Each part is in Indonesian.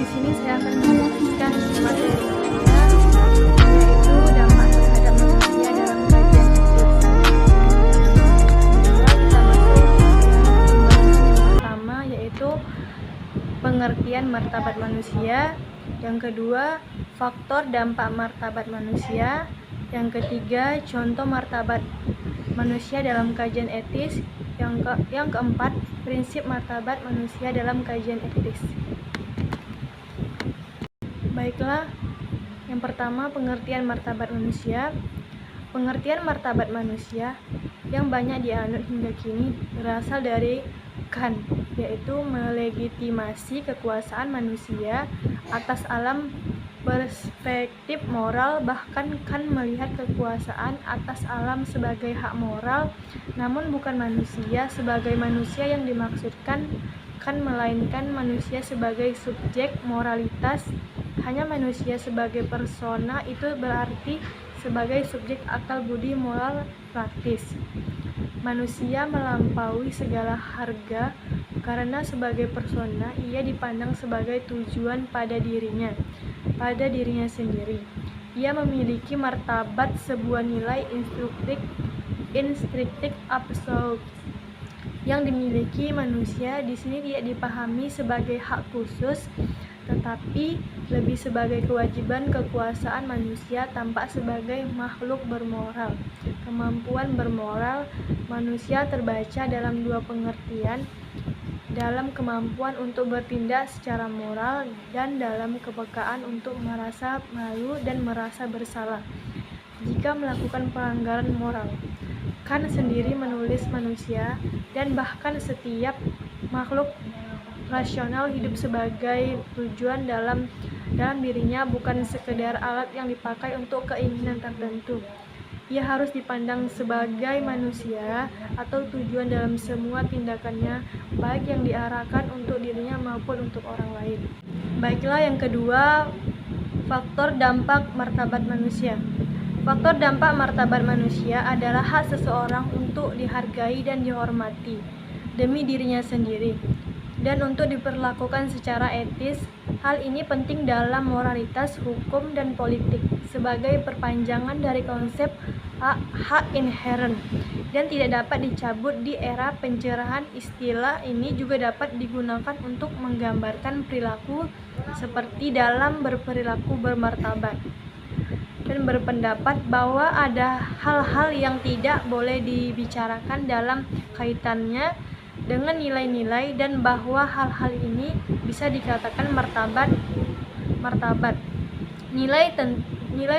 Di sini saya akan menjelaskan materi saya, yaitu dampak terhadap manusia dalam kajian etis. Kedua, kita masuk ke pembahasan yang pertama, yaitu pengertian martabat manusia. Yang kedua, faktor dampak martabat manusia. Yang ketiga, contoh martabat manusia dalam kajian etis. Yang keempat, prinsip martabat manusia dalam kajian etis. Baiklah, yang pertama pengertian martabat manusia. Pengertian martabat manusia yang banyak dianut hingga kini berasal dari Kant, yaitu melegitimasi kekuasaan manusia atas alam perspektif moral. Bahkan Kant melihat kekuasaan atas alam sebagai hak moral, namun bukan manusia sebagai manusia yang dimaksudkan Kant, melainkan manusia sebagai subjek moralitas. Hanya manusia sebagai persona, itu berarti sebagai subjek akal budi moral praktis. Manusia melampaui segala harga karena sebagai persona ia dipandang sebagai tujuan pada dirinya sendiri. Ia memiliki martabat, sebuah nilai instinktif absolut yang dimiliki manusia. Di sini tidak dipahami sebagai hak khusus, tetapi lebih sebagai kewajiban kekuasaan manusia, tampak sebagai makhluk bermoral. Kemampuan bermoral manusia terbaca dalam dua pengertian, dalam kemampuan untuk bertindak secara moral dan dalam kepekaan untuk merasa malu dan merasa bersalah jika melakukan pelanggaran moral. Kant sendiri menulis manusia dan bahkan setiap makhluk rasional hidup sebagai tujuan dalam dirinya, bukan sekedar alat yang dipakai untuk keinginan tertentu. Ia harus dipandang sebagai manusia atau tujuan dalam semua tindakannya, baik yang diarahkan untuk dirinya maupun untuk orang lain. Baiklah, yang kedua, faktor dampak martabat manusia. Faktor dampak martabat manusia adalah hak seseorang untuk dihargai dan dihormati demi dirinya sendiri dan untuk diperlakukan secara etis. Hal ini penting dalam moralitas, hukum, dan politik sebagai perpanjangan dari konsep hak inheren dan tidak dapat dicabut di era pencerahan. Istilah ini juga dapat digunakan untuk menggambarkan perilaku seperti dalam berperilaku bermartabat dan berpendapat bahwa ada hal-hal yang tidak boleh dibicarakan dalam kaitannya dengan nilai-nilai, dan bahwa hal-hal ini bisa dikatakan martabat. Nilai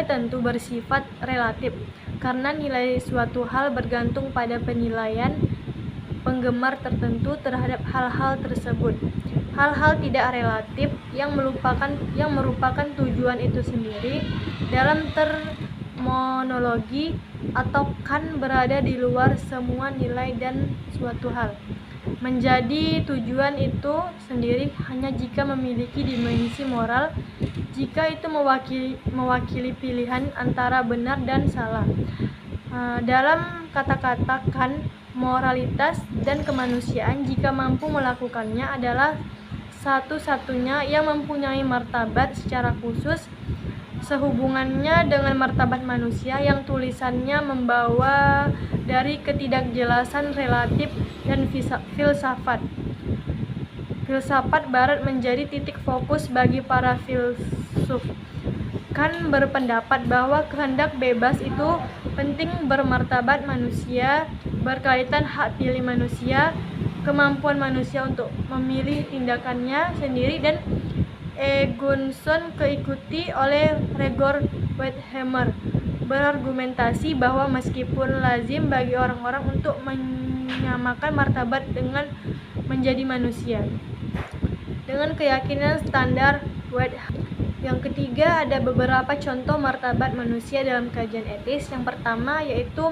tentu bersifat relatif karena nilai suatu hal bergantung pada penilaian penggemar tertentu terhadap hal-hal tersebut. Hal-hal tidak relatif yang merupakan tujuan itu sendiri dalam terminologi atau Kant berada di luar semua nilai dan suatu hal menjadi tujuan itu sendiri hanya jika memiliki dimensi moral, jika itu mewakili pilihan antara benar dan salah. Dalam kata-kata Kant, moralitas dan kemanusiaan, jika mampu melakukannya, adalah satu-satunya yang mempunyai martabat secara khusus. Sehubungannya dengan martabat manusia yang tulisannya membawa dari ketidakjelasan relatif dan filsafat barat menjadi titik fokus bagi para filsuf. Kant berpendapat bahwa kehendak bebas itu penting bermartabat manusia, berkaitan hak pilih manusia, kemampuan manusia untuk memilih tindakannya sendiri, dan Egunson keikuti oleh Gregor Wertheimer berargumentasi bahwa meskipun lazim bagi orang-orang untuk menyamakan martabat dengan menjadi manusia dengan keyakinan standar Wertheimer. Yang ketiga, ada beberapa contoh martabat manusia dalam kajian etis. Yang pertama yaitu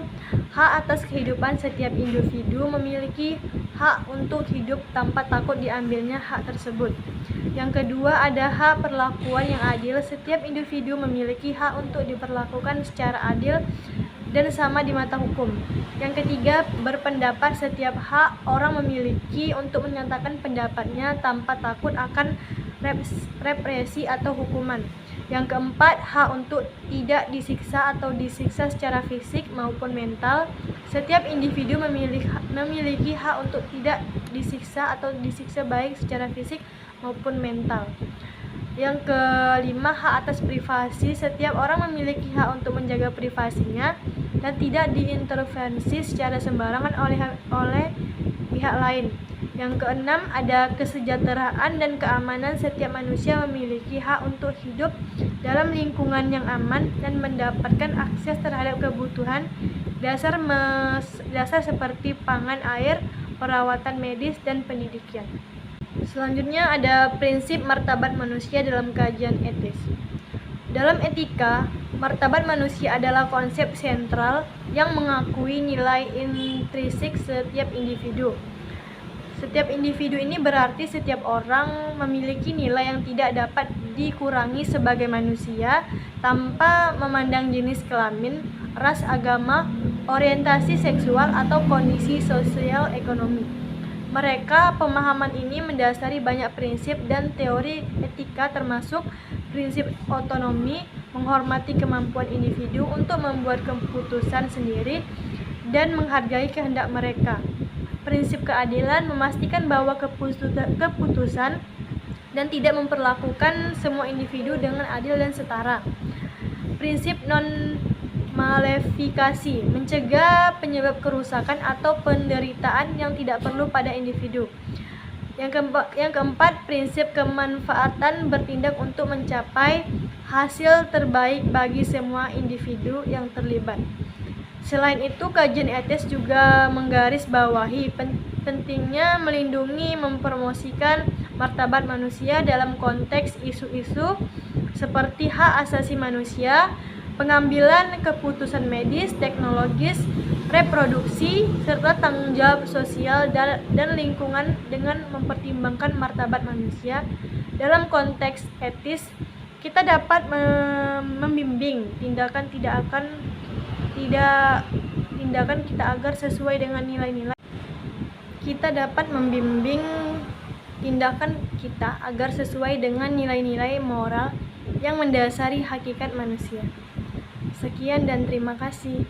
hak atas kehidupan. Setiap individu memiliki hak untuk hidup tanpa takut diambilnya hak tersebut. Yang kedua, ada hak perlakuan yang adil. Setiap individu memiliki hak untuk diperlakukan secara adil dan sama di mata hukum. Yang ketiga, berpendapat. Setiap hak orang memiliki untuk menyatakan pendapatnya tanpa takut akan represi atau hukuman. Yang keempat, hak untuk tidak disiksa atau disiksa secara fisik maupun mental. Setiap individu memiliki hak untuk tidak disiksa atau disiksa baik secara fisik maupun mental. Yang kelima, hak atas privasi. Setiap orang memiliki hak untuk menjaga privasinya dan tidak diintervensi secara sembarangan oleh pihak lain. Yang keenam, ada kesejahteraan dan keamanan. Setiap manusia memiliki hak untuk hidup dalam lingkungan yang aman dan mendapatkan akses terhadap kebutuhan dasar seperti pangan, air, perawatan medis, dan pendidikan. Selanjutnya ada prinsip martabat manusia dalam kajian etis. Dalam etika, martabat manusia adalah konsep sentral yang mengakui nilai intrinsik setiap individu. Setiap individu ini berarti setiap orang memiliki nilai yang tidak dapat dikurangi sebagai manusia tanpa memandang jenis kelamin, ras, agama, orientasi seksual, atau kondisi sosial ekonomi. Pemahaman ini mendasari banyak prinsip dan teori etika termasuk prinsip otonomi, menghormati kemampuan individu untuk membuat keputusan sendiri dan menghargai kehendak mereka. Prinsip keadilan memastikan bahwa keputusan dan tidak memperlakukan semua individu dengan adil dan setara. Prinsip non-malefikasi mencegah penyebab kerusakan atau penderitaan yang tidak perlu pada individu. Yang keempat, prinsip kemanfaatan bertindak untuk mencapai hasil terbaik bagi semua individu yang terlibat. Selain itu, kajian etis juga menggarisbawahi pentingnya melindungi mempromosikan martabat manusia dalam konteks isu-isu seperti hak asasi manusia, pengambilan keputusan medis, teknologis, reproduksi, serta tanggung jawab sosial dan lingkungan. Dengan mempertimbangkan martabat manusia dalam konteks etis, kita dapat membimbing tindakan kita agar sesuai dengan nilai-nilai. Kita dapat membimbing tindakan kita agar sesuai dengan nilai-nilai moral yang mendasari hakikat manusia. Sekian dan terima kasih.